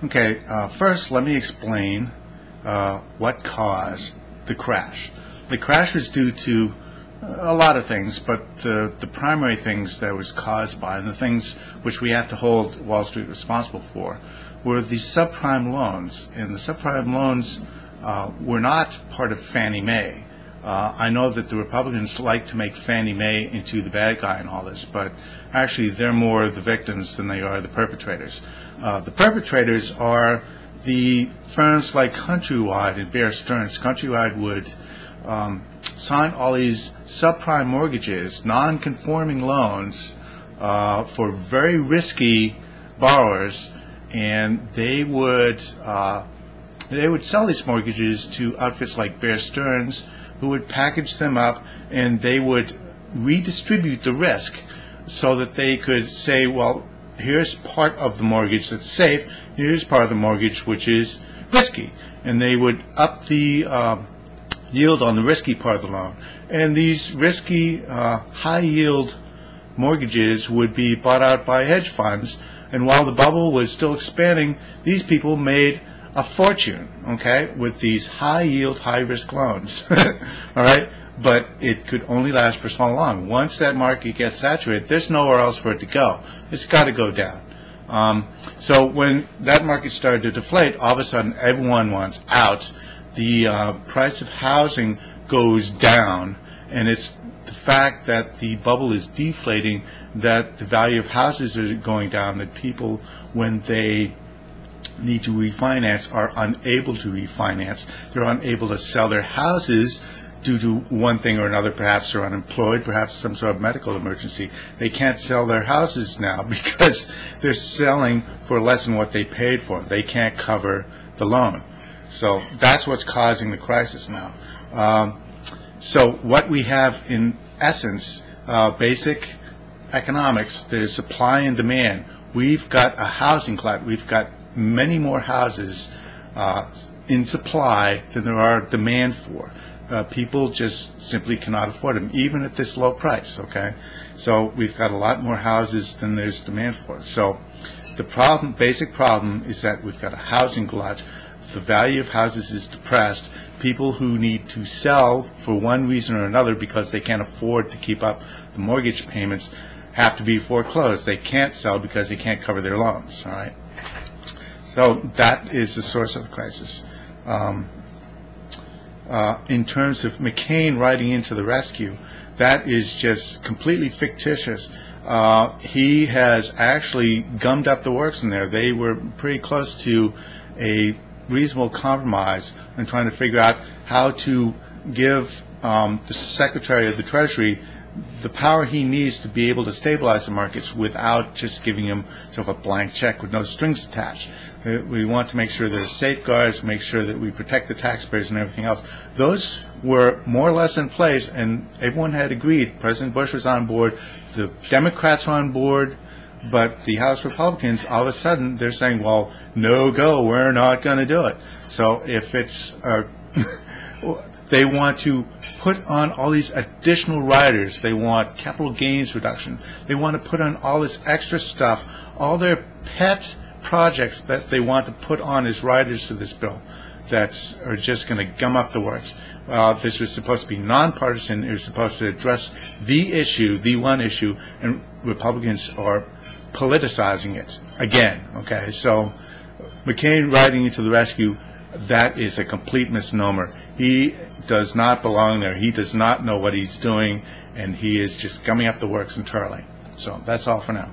Okay, first let me explain what caused the crash. The crash was due to a lot of things, but the primary things that was caused by, and the things which we have to hold Wall Street responsible for, were the subprime loans. And the subprime loans were not part of Fannie Mae. I know that the Republicans like to make Fannie Mae into the bad guy in all this, but actually they're more the victims than they are the perpetrators. The perpetrators are the firms like Countrywide and Bear Stearns. Countrywide would sign all these subprime mortgages, non-conforming loans for very risky borrowers, and they would sell these mortgages to outfits like Bear Stearns, who would package them up, and they would redistribute the risk so that they could say, well, here's part of the mortgage that's safe, here's part of the mortgage which is risky, and they would up the yield on the risky part of the loan. And these risky high yield mortgages would be bought out by hedge funds, and while the bubble was still expanding, these people made a fortune, okay, with these high yield, high risk loans. All right, but it could only last for so long. Once that market gets saturated, there's nowhere else for it to go. It's got to go down. So when that market started to deflate, all of a sudden everyone wants out. The price of housing goes down, and it's the fact that the bubble is deflating, that the value of houses are going down, that people, when they need to refinance, are unable to refinance. They're unable to sell their houses due to one thing or another. Perhaps they're unemployed, perhaps some sort of medical emergency. They can't sell their houses now because they're selling for less than what they paid for. They can't cover the loan. So that's what's causing the crisis now. So what we have in essence, basic economics, there's supply and demand. We've got a housing glut. We've got many more houses in supply than there are demand for. People just simply cannot afford them, even at this low price, okay? So we've got a lot more houses than there's demand for. So the problem, basic problem, is that we've got a housing glut. The value of houses is depressed. People who need to sell for one reason or another because they can't afford to keep up the mortgage payments have to be foreclosed. They can't sell because they can't cover their loans, all right? So that is the source of the crisis. In terms of McCain riding into the rescue, that is just completely fictitious. He has actually gummed up the works in there. They were pretty close to a reasonable compromise in trying to figure out how to give the Secretary of the Treasury the power he needs to be able to stabilize the markets without just giving him sort of a blank check with no strings attached. We want to make sure there's safeguards, make sure that we protect the taxpayers and everything else. Those were more or less in place, and everyone had agreed. President Bush was on board, the Democrats were on board, but the House Republicans, all of a sudden, they're saying, well, no go, we're not going to do it. So if it's they want to put on all these additional riders. They want capital gains reduction. They want to put on all this extra stuff, all their pet projects that they want to put on as riders to this bill that are just going to gum up the works. This was supposed to be nonpartisan. It was supposed to address the issue, the one issue, and Republicans are politicizing it again. Okay, so McCain riding into the rescue, that is a complete misnomer. He does not belong there. He does not know what he's doing, and he is just gumming up the works entirely. So that's all for now.